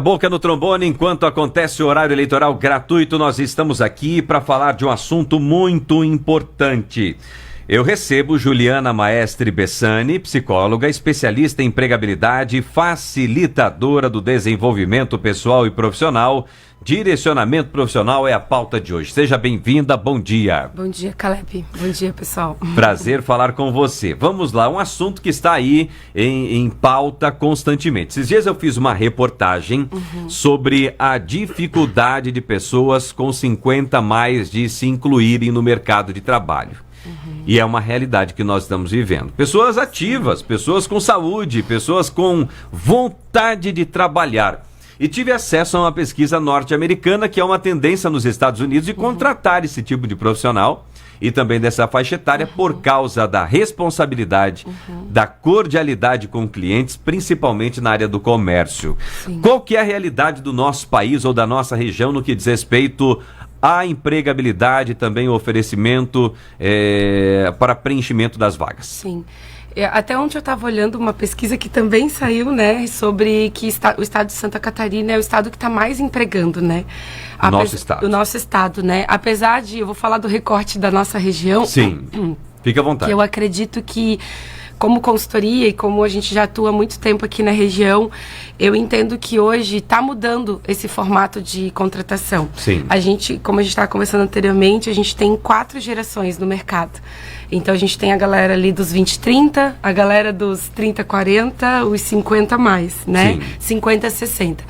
Boca no trombone, enquanto acontece o horário eleitoral gratuito, nós estamos aqui para falar de um assunto muito importante. Eu recebo Juliana Maestre Bessani, psicóloga, especialista em empregabilidade, facilitadora do desenvolvimento pessoal e profissional. Direcionamento profissional é a pauta de hoje. Seja bem-vinda, bom dia. Bom dia, Caleb. Bom dia, pessoal. Prazer falar com você. Vamos lá, um assunto que está aí em pauta constantemente. Esses dias eu fiz uma reportagem sobre a dificuldade de pessoas com 50 mais de se incluírem no mercado de trabalho. E é uma realidade que nós estamos vivendo. Pessoas ativas, pessoas com saúde, pessoas com vontade de trabalhar. E tive acesso a uma pesquisa norte-americana que é uma tendência nos Estados Unidos de contratar esse tipo de profissional e também dessa faixa etária por causa da responsabilidade, da cordialidade com clientes, principalmente na área do comércio. Sim. Qual que é a realidade do nosso país ou da nossa região no que diz respeito à empregabilidade, também o oferecimento para preenchimento das vagas? Sim. Até ontem eu estava olhando uma pesquisa que também saiu, né, sobre que o estado de Santa Catarina é o estado que está mais empregando, né? O nosso estado, né? Apesar de, eu vou falar do recorte da nossa região. Sim, fica à vontade. Que eu acredito que, como consultoria e como a gente já atua há muito tempo aqui na região, eu entendo que hoje está mudando esse formato de contratação. Sim. Como a gente estava conversando anteriormente, a gente tem 4 gerações no mercado. Então a gente tem a galera ali dos 20, 30, a galera dos 30, 40, os 50 mais, né? Sim. 50, 60.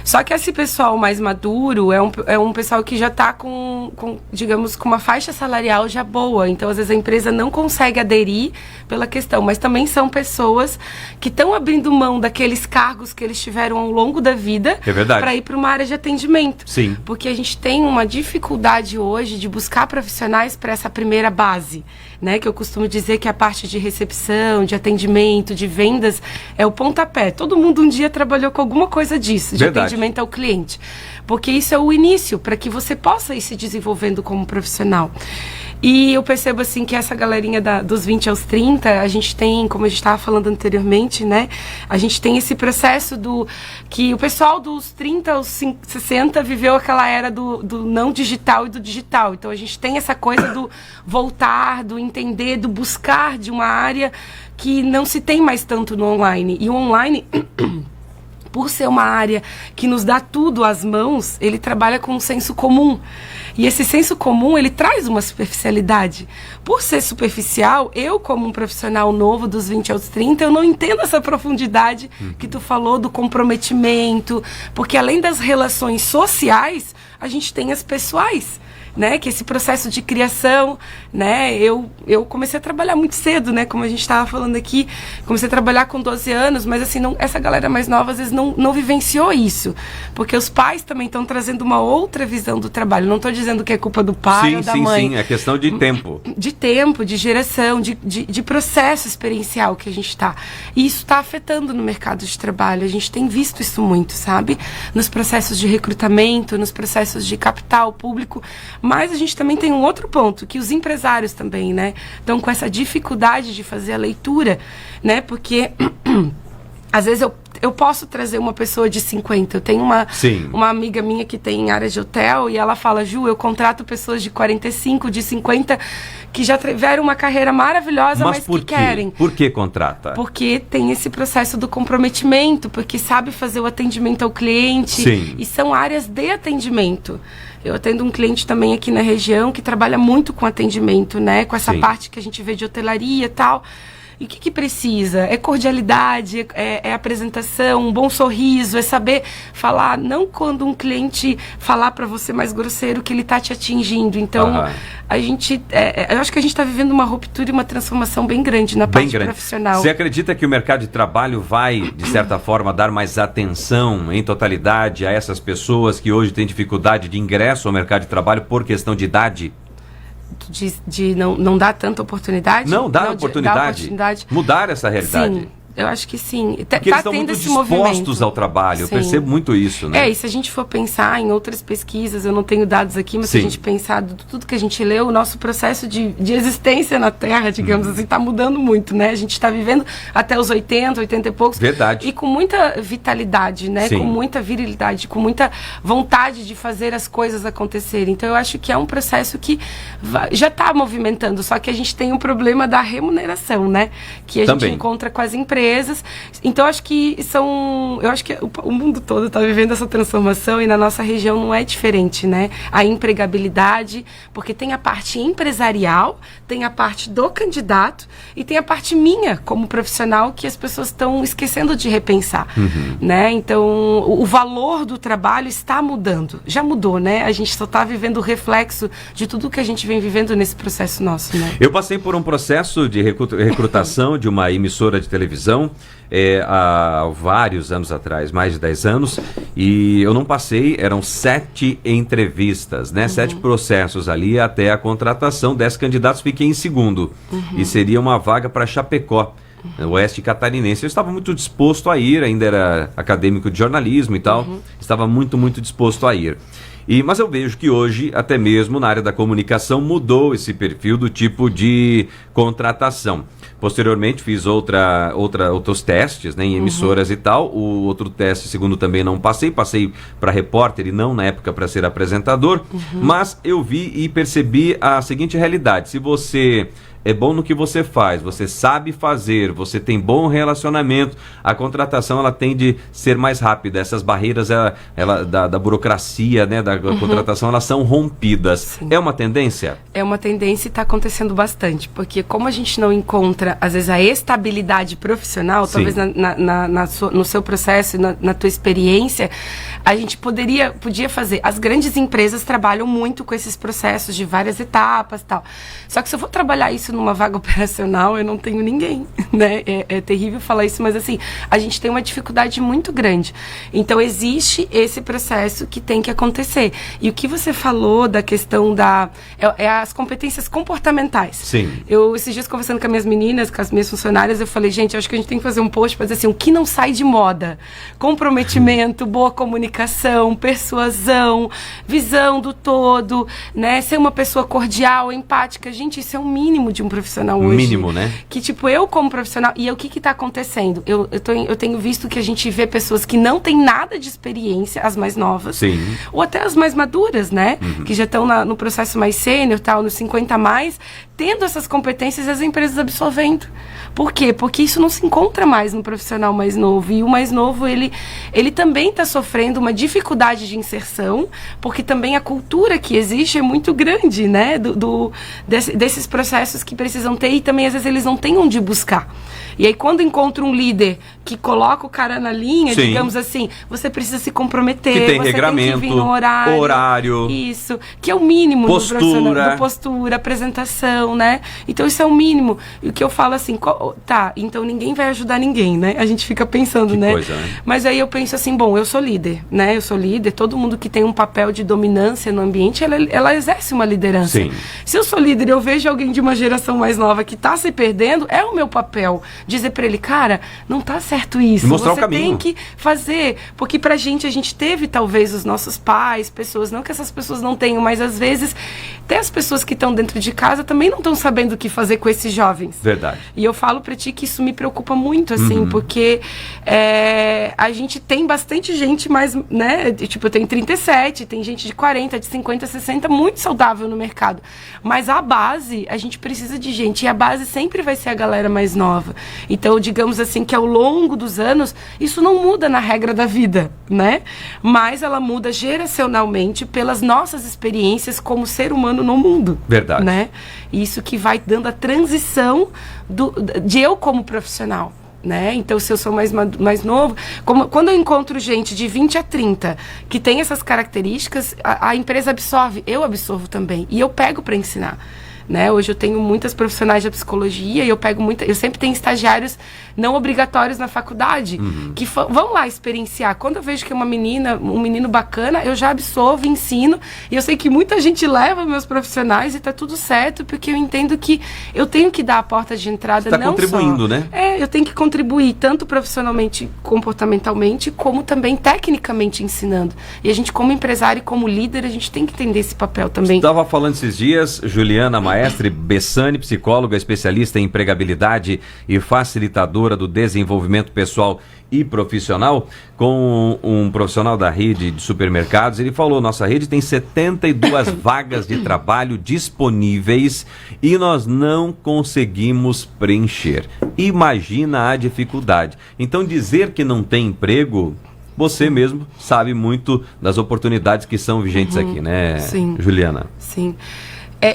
Só que esse pessoal mais maduro é um pessoal que já está digamos, com uma faixa salarial já boa. Então, às vezes, a empresa não consegue aderir pela questão. Mas também são pessoas que estão abrindo mão daqueles cargos que eles tiveram ao longo da vida para ir para uma área de atendimento. Sim. Porque a gente tem uma dificuldade hoje de buscar profissionais para essa primeira base, né? Que eu costumo dizer que a parte de recepção, de atendimento, de vendas é o pontapé. Todo mundo um dia trabalhou com alguma coisa disso, de atendimento ao cliente, porque isso é o início para que você possa ir se desenvolvendo como profissional. E eu percebo assim que essa galerinha dos 20 aos 30, a gente tem, como a gente estava falando anteriormente, né? A gente tem esse processo que o pessoal dos 30 aos 60 viveu aquela era do não digital e do digital. Então a gente tem essa coisa do voltar, do entender, do buscar de uma área que não se tem mais tanto no online. E o online por ser uma área que nos dá tudo às mãos, ele trabalha com um senso comum. E esse senso comum, ele traz uma superficialidade. Por ser superficial, eu, como um profissional novo dos 20 aos 30, eu não entendo essa profundidade que tu falou do comprometimento, porque além das relações sociais, a gente tem as pessoais, né, que esse processo de criação, né, eu comecei a trabalhar muito cedo, né, como a gente estava falando aqui, comecei a trabalhar com 12 anos, mas assim, essa galera mais nova às vezes não vivenciou isso, porque os pais também estão trazendo uma outra visão do trabalho. Não estou dizendo que é culpa do pai ou da mãe. Sim, é questão de tempo. De tempo, de geração, de processo experiencial que a gente está. E isso está afetando no mercado de trabalho, a gente tem visto isso muito, sabe? Nos processos de recrutamento, nos processos de capital público. Mas a gente também tem um outro ponto, que os empresários também, né, estão com essa dificuldade de fazer a leitura, né, porque às vezes eu posso trazer uma pessoa de 50, eu tenho uma amiga minha que tem área de hotel e ela fala, Ju, eu contrato pessoas de 45, de 50, que já tiveram uma carreira maravilhosa, mas que querem. Por que contrata? Porque tem esse processo do comprometimento, porque sabe fazer o atendimento ao cliente. Sim. E são áreas de atendimento. Eu atendo um cliente também aqui na região que trabalha muito com atendimento, né? Com essa parte que a gente vê de hotelaria e tal. E o que precisa? É cordialidade, é apresentação, um bom sorriso, é saber falar, não quando um cliente falar para você mais grosseiro que ele está te atingindo. Então, a gente, eu acho que a gente está vivendo uma ruptura e uma transformação bem grande na parte profissional. Você acredita que o mercado de trabalho vai, de certa forma, dar mais atenção em totalidade a essas pessoas que hoje têm dificuldade de ingresso ao mercado de trabalho por questão de idade? De não dar tanta oportunidade? Não, dar oportunidade. Mudar essa realidade. Sim. Eu acho que sim. Porque eles estão muito dispostos ao trabalho, eu percebo muito isso, né? E se a gente for pensar em outras pesquisas, eu não tenho dados aqui, mas se a gente pensar de tudo que a gente leu, o nosso processo de existência na Terra, digamos assim, está mudando muito, né? A gente está vivendo até os 80 e poucos. Verdade. E com muita vitalidade, né? Sim. Com muita virilidade, com muita vontade de fazer as coisas acontecerem. Então, eu acho que é um processo que já está movimentando, só que a gente tem um problema da remuneração, né? Que a gente encontra com as empresas. Então, eu acho que o mundo todo está vivendo essa transformação e na nossa região não é diferente, né? A empregabilidade, porque tem a parte empresarial, tem a parte do candidato e tem a parte minha como profissional que as pessoas estão esquecendo de repensar, né? Então, o valor do trabalho está mudando. Já mudou, né? A gente só está vivendo o reflexo de tudo que a gente vem vivendo nesse processo nosso, né? Eu passei por um processo de recrutação de uma emissora de televisão há vários anos atrás, mais de 10 anos, e eu não passei, eram 7 entrevistas, né? 7 processos ali até a contratação, 10 candidatos, fiquei em segundo. E seria uma vaga para Chapecó, oeste catarinense. Eu estava muito disposto a ir, ainda era acadêmico de jornalismo e tal, estava muito disposto a ir. Mas eu vejo que hoje, até mesmo na área da comunicação, mudou esse perfil do tipo de contratação. Posteriormente, fiz outros testes, né, em emissoras e tal. O outro teste, segundo, também não passei para repórter e não, na época, para ser apresentador. Mas eu vi e percebi a seguinte realidade: se você é bom no que você faz, você sabe fazer, você tem bom relacionamento, a contratação ela tende a ser mais rápida. Essas barreiras da burocracia, né, da contratação, elas são rompidas. Sim. É uma tendência? É uma tendência e está acontecendo bastante, porque como a gente não encontra, às vezes, a estabilidade profissional, talvez no seu processo, na tua experiência, a gente podia fazer. As grandes empresas trabalham muito com esses processos de várias etapas e tal. Só que se eu for trabalhar isso numa vaga operacional, eu não tenho ninguém, né? É terrível falar isso, mas assim, a gente tem uma dificuldade muito grande. Então, existe esse processo que tem que acontecer. E o que você falou da questão as competências comportamentais. Sim. Esses dias, conversando com as minhas meninas, com as minhas funcionárias, eu falei, gente, acho que a gente tem que fazer um post para dizer assim, o que não sai de moda? Comprometimento, boa comunicação, persuasão, visão do todo, né? Ser uma pessoa cordial, empática. Gente, isso é o mínimo de um profissional hoje. Mínimo, né? Que, tipo, eu como profissional... E o que está acontecendo? Eu tenho visto que a gente vê pessoas que não têm nada de experiência, as mais novas. Sim. Ou até as mais maduras, né? Que já estão no processo mais sênior, tal, nos 50 a mais, tendo essas competências e as empresas absorvendo. Por quê? Porque isso não se encontra mais no profissional mais novo. E o mais novo, ele também está sofrendo uma dificuldade de inserção, porque também a cultura que existe é muito grande, né? Desses processos que precisam ter, e também às vezes eles não têm onde buscar. E aí quando encontra um líder que coloca o cara na linha, sim, digamos assim, você precisa se comprometer, que tem regramento, tem que vir no horário. Isso, que é o mínimo do postura, apresentação, né? Então isso é o mínimo. E o que eu falo assim, então ninguém vai ajudar ninguém, né? A gente fica pensando, que coisa, né? Mas aí eu penso assim, bom, eu sou líder, né? Eu sou líder, todo mundo que tem um papel de dominância no ambiente, ela exerce uma liderança. Sim. Se eu sou líder e eu vejo alguém de uma geração mais nova que está se perdendo, é o meu papel dizer para ele, cara, não tá certo isso. E mostrar o caminho. Você tem que fazer, porque a gente teve talvez os nossos pais, pessoas, não que essas pessoas não tenham, mas às vezes até as pessoas que estão dentro de casa também não estão sabendo o que fazer com esses jovens. Verdade. E eu falo para ti que isso me preocupa muito, assim, porque a gente tem bastante gente mais, né, tipo, eu tenho 37, tem gente de 40, de 50, 60, muito saudável no mercado. Mas a base, a gente precisa de gente, e a base sempre vai ser a galera mais nova. Então, digamos assim, que ao longo dos anos, isso não muda na regra da vida, né? Mas ela muda geracionalmente pelas nossas experiências como ser humano no mundo. Verdade. Né? Isso que vai dando a transição de eu como profissional. Né? Então, se eu sou mais novo, quando eu encontro gente de 20 a 30 que tem essas características, a empresa absorve, eu absorvo também, e eu pego para ensinar. Né? Hoje eu tenho muitas profissionais de psicologia e eu sempre tenho estagiários não obrigatórios na faculdade que vão lá experienciar. Quando eu vejo que um menino bacana, eu já absorvo, ensino, e eu sei que muita gente leva meus profissionais e tá tudo certo, porque eu entendo que eu tenho que dar a porta de entrada. Você tá contribuindo, né? Eu tenho que contribuir tanto profissionalmente, comportamentalmente, como também tecnicamente ensinando. E a gente, como empresário e como líder, a gente tem que entender esse papel também. Estava falando esses dias, Juliana Maestre Bessani, psicóloga, especialista em empregabilidade e facilitadora do desenvolvimento pessoal e profissional, com um profissional da rede de supermercados. Ele falou, nossa rede tem 72 vagas de trabalho disponíveis e nós não conseguimos preencher. Imagina a dificuldade. Então dizer que não tem emprego, você mesmo sabe muito das oportunidades que são vigentes aqui, né, Sim. Juliana? Sim.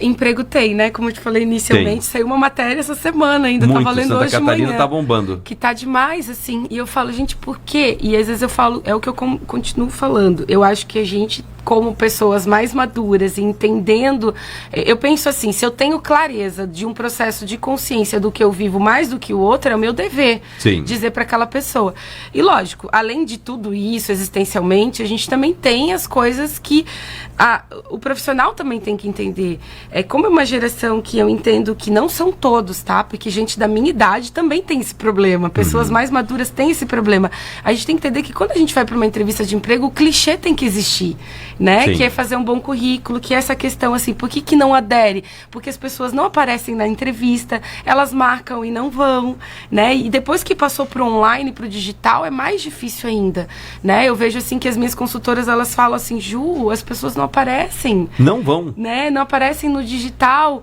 Emprego tem, né? Como eu te falei inicialmente, saiu uma matéria essa semana ainda, muito, tá valendo Santa hoje de Catarina manhã. Tá bombando. Que tá demais, assim. E eu falo, gente, por quê? E às vezes eu falo, é o que eu continuo falando. Eu acho que a gente, como pessoas mais maduras e entendendo, eu penso assim, se eu tenho clareza de um processo de consciência do que eu vivo mais do que o outro, é o meu dever dizer para aquela pessoa. E lógico, além de tudo isso, existencialmente, a gente também tem as coisas que o profissional também tem que entender. Como é uma geração que eu entendo que não são todos, tá? Porque gente da minha idade também tem esse problema. Pessoas mais maduras têm esse problema. A gente tem que entender que quando a gente vai para uma entrevista de emprego, o clichê tem que existir, né? Sim. Que é fazer um bom currículo, que é essa questão assim, por que não adere? Porque as pessoas não aparecem na entrevista, elas marcam e não vão, né? E depois que passou pro online, pro digital, é mais difícil ainda, né? Eu vejo assim que as minhas consultoras, elas falam assim, Ju, as pessoas não aparecem. Não vão. Né? Não aparecem no digital,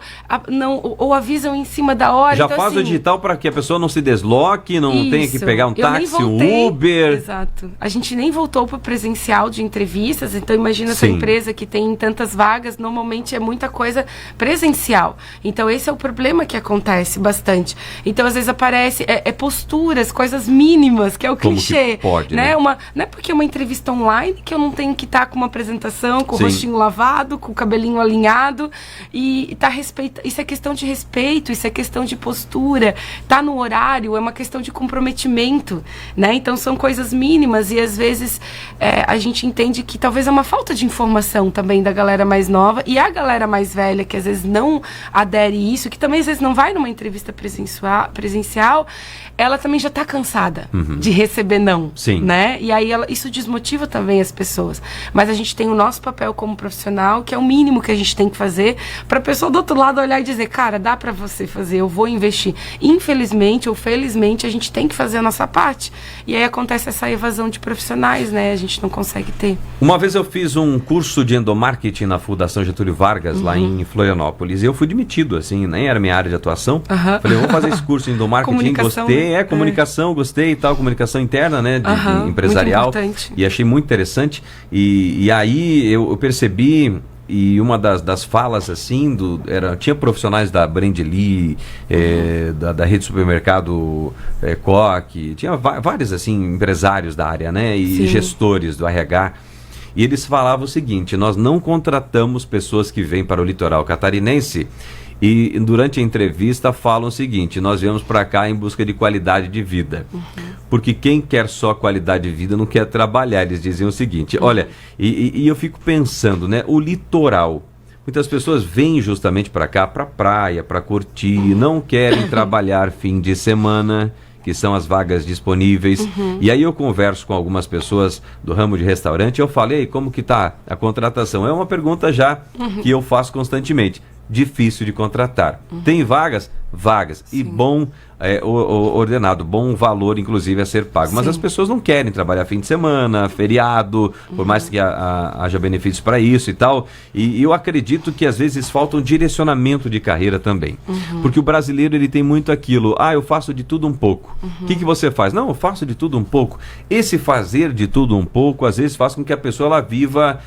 ou avisam em cima da hora. Já então, faz assim, o digital para que a pessoa não se desloque, não tenha que pegar um eu nem táxi, um voltei. Uber. Exato. A gente nem voltou para o presencial de entrevistas, então imagina essa empresa que tem tantas vagas, normalmente é muita coisa presencial. Então esse é o problema que acontece bastante. Então às vezes aparece posturas, coisas mínimas, que é o clichê. Que pode, né? né? Não é porque é uma entrevista online que eu não tenho que estar com uma apresentação, com o rostinho lavado, com o cabelinho alinhado e tá respeito. Isso é questão de respeito, isso é questão de postura. Tá no horário, é uma questão de comprometimento, né? Então são coisas mínimas e às vezes a gente entende que talvez é uma falta de informação também da galera mais nova e a galera mais velha que às vezes não adere a isso, que também às vezes não vai numa entrevista presencial, ela também já tá cansada de receber não, né? E aí isso desmotiva também as pessoas. Mas a gente tem o nosso papel como profissional, que é o mínimo que a gente tem que fazer para a pessoa do outro lado olhar e dizer, cara, dá para você fazer, eu vou investir. Infelizmente ou felizmente, a gente tem que fazer a nossa parte. E aí acontece essa evasão de profissionais, né? A gente não consegue ter. Uma vez eu fiz um curso de endomarketing na Fundação Getúlio Vargas, lá em Florianópolis, e eu fui demitido, assim, nem era minha área de atuação. Falei, vou fazer esse curso de endomarketing, gostei, comunicação, gostei e tal, comunicação interna, né, de empresarial. E achei muito interessante. E aí eu percebi, e uma das falas, assim, tinha profissionais da Brandly, da rede supermercado Coque, tinha vários, assim, empresários da área, né, e gestores do RH. E eles falavam o seguinte, nós não contratamos pessoas que vêm para o litoral catarinense e durante a entrevista falam o seguinte, nós viemos para cá em busca de qualidade de vida. Porque quem quer só qualidade de vida não quer trabalhar. Eles diziam o seguinte, olha, e eu fico pensando, né, o litoral, muitas pessoas vêm justamente para cá, para praia, para curtir, não querem trabalhar fim de semana, que são as vagas disponíveis. E aí eu converso com algumas pessoas do ramo de restaurante, eu falei, como que tá a contratação? É uma pergunta já que eu faço constantemente. Difícil de contratar. Tem vagas? Vagas. E bom ordenado, bom valor, inclusive, a ser pago. Mas as pessoas não querem trabalhar fim de semana, feriado, por mais que haja benefícios para isso e tal. E eu acredito que, às vezes, falta um direcionamento de carreira também. Porque o brasileiro, ele tem muito aquilo, eu faço de tudo um pouco. O que você faz? Não, eu faço de tudo um pouco. Esse fazer de tudo um pouco, às vezes, faz com que a pessoa ela viva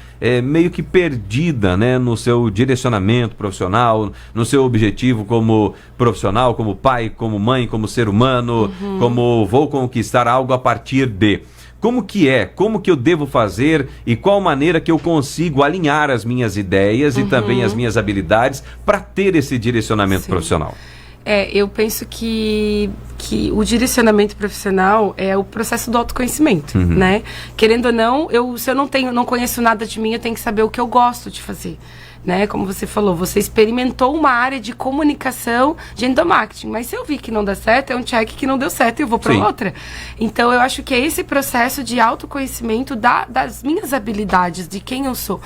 meio que perdida, né, no seu direcionamento profissional, no seu objetivo como profissional, como pai, como mãe, como ser humano, como vou conquistar algo a partir de. Como que eu devo fazer e qual maneira que eu consigo alinhar as minhas ideias e também as minhas habilidades para ter esse direcionamento profissional? Eu penso que o direcionamento profissional é o processo do autoconhecimento, né? Querendo ou não, se eu não conheço nada de mim, eu tenho que saber o que eu gosto de fazer. Né? Como você falou, você experimentou uma área de comunicação de endomarketing, mas se eu vi que não dá certo, é um check que não deu certo e eu vou para outra. Então, eu acho que é esse processo de autoconhecimento das minhas habilidades, de quem eu sou.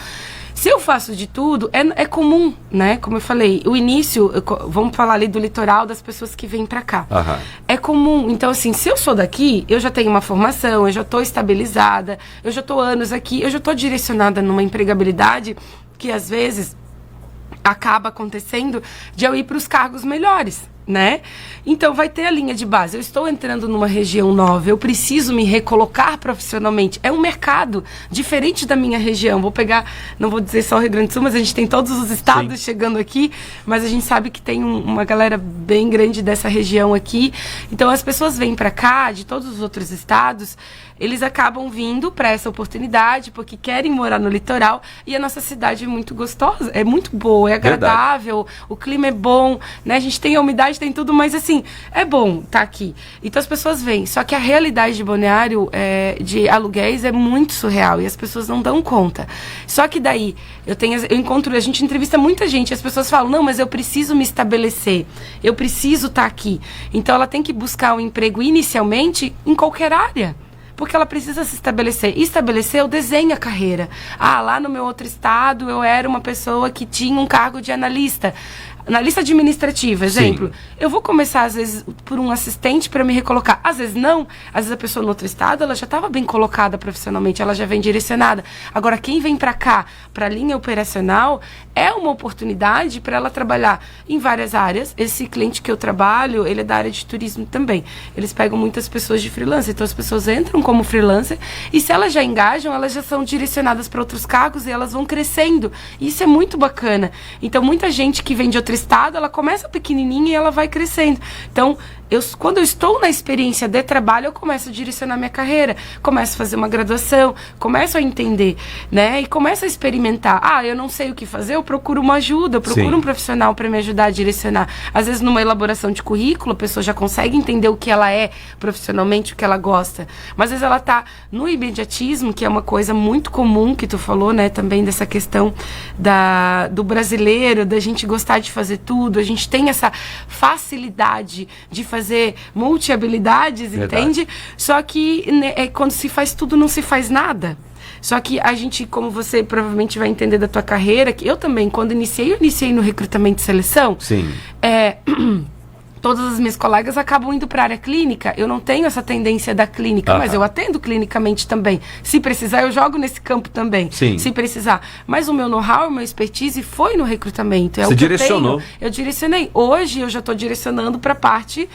Se eu faço de tudo, é comum, né? Como eu falei, o início, vamos falar ali do litoral, das pessoas que vêm para cá. É comum. Então, assim, se eu sou daqui, eu já tenho uma formação, eu já estou estabilizada, eu já estou anos aqui, eu já estou direcionada numa empregabilidade que, às vezes, acaba acontecendo de eu ir para os cargos melhores, né? Então, vai ter a linha de base. Eu estou entrando numa região nova, eu preciso me recolocar profissionalmente. É um mercado diferente da minha região. Vou pegar, não vou dizer só o Rio Grande do Sul, mas a gente tem todos os estados chegando aqui, mas a gente sabe que tem uma galera bem grande dessa região aqui. Então, as pessoas vêm para cá, de todos os outros estados, eles acabam vindo para essa oportunidade porque querem morar no litoral e a nossa cidade é muito gostosa, é muito boa, é agradável, o clima é bom, né? A gente tem a umidade, tem tudo, mas assim, é bom estar aqui. Então as pessoas vêm, só que a realidade de Balneário, de aluguéis, é muito surreal e as pessoas não dão conta. Só que daí, a gente entrevista muita gente, as pessoas falam, não, mas eu preciso me estabelecer, eu preciso estar aqui. Então ela tem que buscar um emprego inicialmente em qualquer área. Porque ela precisa se estabelecer. E estabelecer, eu desenho a carreira. Lá no meu outro estado, eu era uma pessoa que tinha um cargo de analista. Analista administrativa, exemplo. Eu vou começar, às vezes, por um assistente para me recolocar. Às vezes não. Às vezes a pessoa no outro estado, ela já estava bem colocada profissionalmente, ela já vem direcionada. Agora, quem vem para cá, para a linha operacional, é uma oportunidade para ela trabalhar em várias áreas. Esse cliente que eu trabalho, ele é da área de turismo também. Eles pegam muitas pessoas de freelancer. Então, as pessoas entram como freelancer e se elas já engajam, elas já são direcionadas para outros cargos e elas vão crescendo. E isso é muito bacana. Então, muita gente que vem de outro estado, ela começa pequenininha e ela vai crescendo. Então, quando eu estou na experiência de trabalho, eu começo a direcionar minha carreira, começo a fazer uma graduação, começo a entender, né? E começo a experimentar. Eu não sei o que fazer, eu procuro uma ajuda, eu procuro um profissional para me ajudar a direcionar. Às vezes, numa elaboração de currículo, a pessoa já consegue entender o que ela é profissionalmente, o que ela gosta. Mas, às vezes, ela está no imediatismo, que é uma coisa muito comum, que tu falou, né? Também dessa questão do brasileiro, da gente gostar de fazer tudo, a gente tem essa facilidade de fazer multi-habilidades, entende? Só que quando se faz tudo, não se faz nada. Só que a gente, como você provavelmente vai entender da tua carreira, que eu também, quando eu iniciei no recrutamento e seleção, todas as minhas colegas acabam indo para a área clínica. Eu não tenho essa tendência da clínica, mas eu atendo clinicamente também. Se precisar, eu jogo nesse campo também. Se precisar. Mas o meu know-how, o meu expertise foi no recrutamento. Você direcionou. Eu direcionei. Hoje eu já estou direcionando para a parte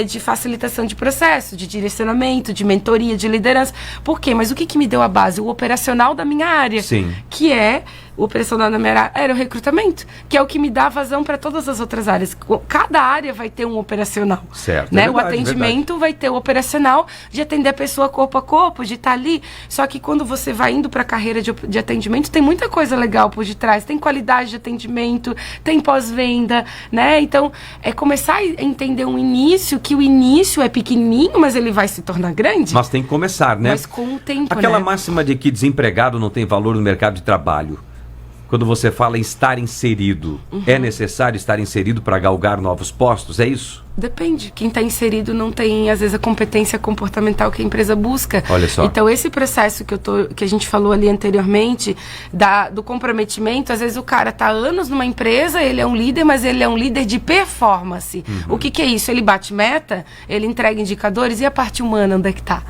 de facilitação de processo, de direcionamento, de mentoria, de liderança. Por quê? Mas o que me deu a base? O operacional da minha área. Que é o operacional da minha área era o recrutamento, que é o que me dá vazão para todas as outras áreas. Cada área vai ter um operacional. Certo. Né? O atendimento vai ter o operacional de atender a pessoa corpo a corpo, de estar ali. Só que quando você vai indo para a carreira de atendimento, tem muita coisa legal por detrás. Tem qualidade de atendimento, tem pós-venda, né? Então, é começar a entender um início, que o início é pequenininho, mas ele vai se tornar grande. Mas tem que começar, né? Mas com o tempo, Aquela máxima de que desempregado não tem valor no mercado de trabalho. Quando você fala em estar inserido, é necessário estar inserido para galgar novos postos? É isso? Depende. Quem está inserido não tem, às vezes, a competência comportamental que a empresa busca. Olha só. Então, esse processo que a gente falou ali anteriormente, do comprometimento, às vezes o cara está anos numa empresa, ele é um líder, mas ele é um líder de performance. O que é isso? Ele bate meta, ele entrega indicadores, e a parte humana, onde é que está?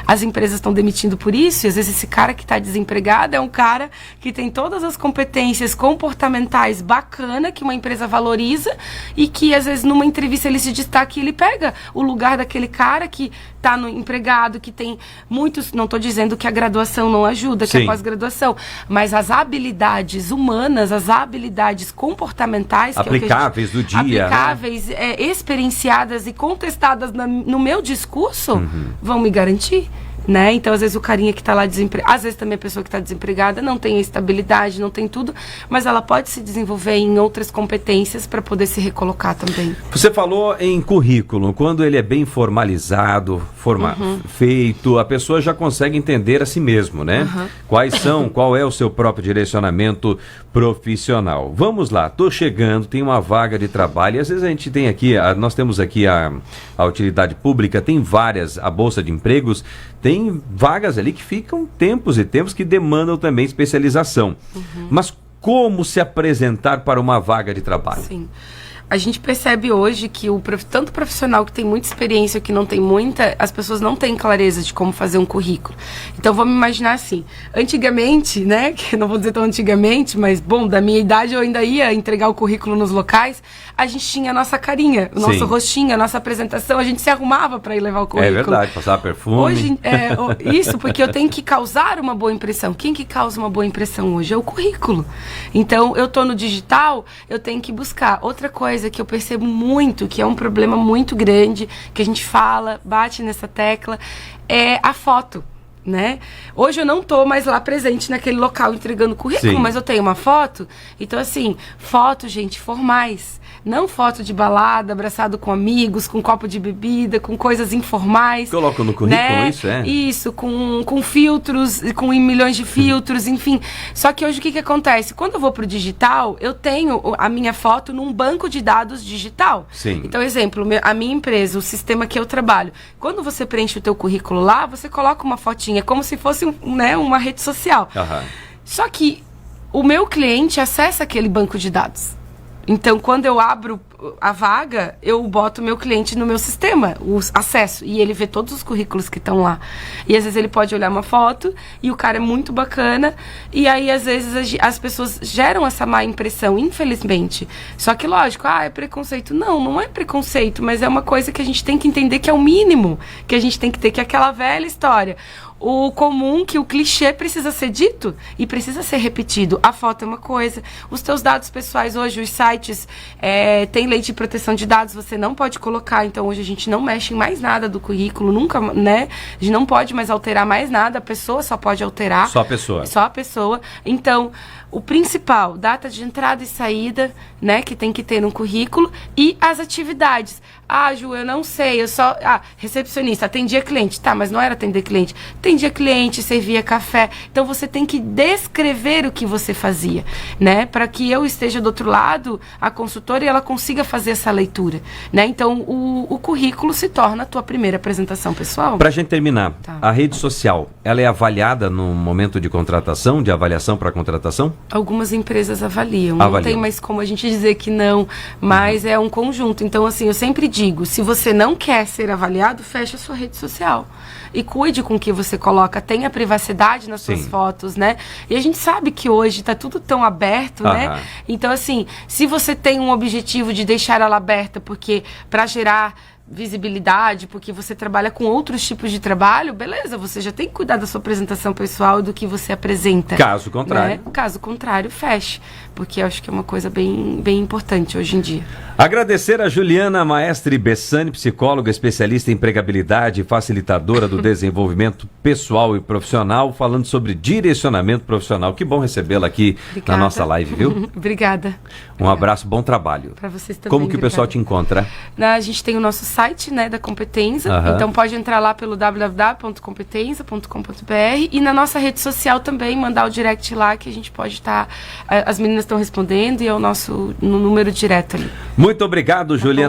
As empresas estão demitindo por isso, e às vezes esse cara que está desempregado é um cara que tem todas as competências comportamentais bacana, que uma empresa valoriza, e que às vezes numa entrevista ele se destaca e ele pega o lugar daquele cara que está no empregado, que tem muitos, não estou dizendo que a graduação não ajuda, que a pós-graduação, mas as habilidades humanas, as habilidades comportamentais, aplicáveis do dia, aplicáveis, experienciadas e contestadas no meu discurso, vão me garantir. né? Então, às vezes, o carinha que está lá desempregado, às vezes também a pessoa que está desempregada não tem a estabilidade, não tem tudo, mas ela pode se desenvolver em outras competências para poder se recolocar também. Você falou em currículo, quando ele é bem formalizado, feito, a pessoa já consegue entender a si mesmo, né? Qual é o seu próprio direcionamento profissional. Vamos lá, estou chegando, tem uma vaga de trabalho, e às vezes a gente tem aqui, nós temos aqui a utilidade pública, tem várias, a Bolsa de Empregos, tem vagas ali que ficam tempos e tempos que demandam também especialização. Mas como se apresentar para uma vaga de trabalho? Sim. A gente percebe hoje que tanto profissional que tem muita experiência, que não tem muita, as pessoas não têm clareza de como fazer um currículo. Então, vamos imaginar assim, antigamente, né, que não vou dizer tão antigamente, mas, bom, da minha idade eu ainda ia entregar o currículo nos locais, a gente tinha a nossa carinha, o nosso rostinho, a nossa apresentação, a gente se arrumava para ir levar o currículo. É verdade, passava perfume. Hoje, isso, porque eu tenho que causar uma boa impressão. Quem que causa uma boa impressão hoje? É o currículo. Então, eu tô no digital, eu tenho que buscar. Outra coisa que eu percebo muito, que é um problema muito grande, que a gente fala, bate nessa tecla, é a foto, né? Hoje eu não tô mais lá presente naquele local entregando currículo, mas eu tenho uma foto. Então, assim, fotos, gente, formais. Não foto de balada, abraçado com amigos, com copo de bebida, com coisas informais. Colocam no currículo, né? Isso, Isso, com filtros, com milhões de filtros, enfim. Só que hoje o que acontece? Quando eu vou pro digital, eu tenho a minha foto num banco de dados digital. Sim. Então, exemplo, a minha empresa, o sistema que eu trabalho. Quando você preenche o teu currículo lá, você coloca uma fotinha, como se fosse uma rede social. Só que o meu cliente acessa aquele banco de dados. Então, quando eu abro a vaga, eu boto o meu cliente no meu sistema, o acesso, e ele vê todos os currículos que estão lá. E às vezes ele pode olhar uma foto, e o cara é muito bacana, e aí às vezes as pessoas geram essa má impressão, infelizmente. Só que lógico, é preconceito. Não, não é preconceito, mas é uma coisa que a gente tem que entender que é o mínimo, que a gente tem que ter, que é aquela velha história. O comum, que o clichê precisa ser dito e precisa ser repetido. A foto é uma coisa, os teus dados pessoais hoje, os sites têm lei de proteção de dados, você não pode colocar, então hoje a gente não mexe em mais nada do currículo, nunca, né? A gente não pode mais alterar mais nada, a pessoa só pode alterar. Só a pessoa. Só a pessoa. Então, o principal, data de entrada e saída, né, que tem que ter no currículo, e as atividades. Ju, eu não sei, eu só... recepcionista, atendia cliente. Tá, mas não era atender cliente. Atendia cliente, servia café. Então, você tem que descrever o que você fazia, né? Para que eu esteja do outro lado, a consultora, e ela consiga fazer essa leitura, né? Então, o currículo se torna a tua primeira apresentação pessoal. Pra gente terminar, a rede social, ela é avaliada no momento de contratação, de avaliação para contratação? Algumas empresas avaliam. Não tem mais como a gente dizer que não, mas é um conjunto. Então, assim, eu sempre digo, se você não quer ser avaliado, fecha a sua rede social. E cuide com o que você coloca, tenha privacidade nas suas fotos, né? E a gente sabe que hoje tá tudo tão aberto, né? Então, assim, se você tem um objetivo de deixar ela aberta, porque para gerar visibilidade, porque você trabalha com outros tipos de trabalho, beleza, você já tem que cuidar da sua apresentação pessoal e do que você apresenta. Caso contrário. Né? Caso contrário, feche, porque eu acho que é uma coisa bem, bem importante hoje em dia. Agradecer a Juliana Maestre Bessani, psicóloga, especialista em empregabilidade e facilitadora do desenvolvimento pessoal e profissional, falando sobre direcionamento profissional. Que bom recebê-la aqui na nossa live, viu? Obrigada. Um abraço, bom trabalho. Para vocês também. Como que o pessoal te encontra? A gente tem o nosso site, né, da Competenza. Então pode entrar lá pelo www.competenza.com.br e na nossa rede social também, mandar o direct lá, que a gente pode estar... as meninas estão respondendo e é o nosso número direto ali. Muito obrigado, Juliana.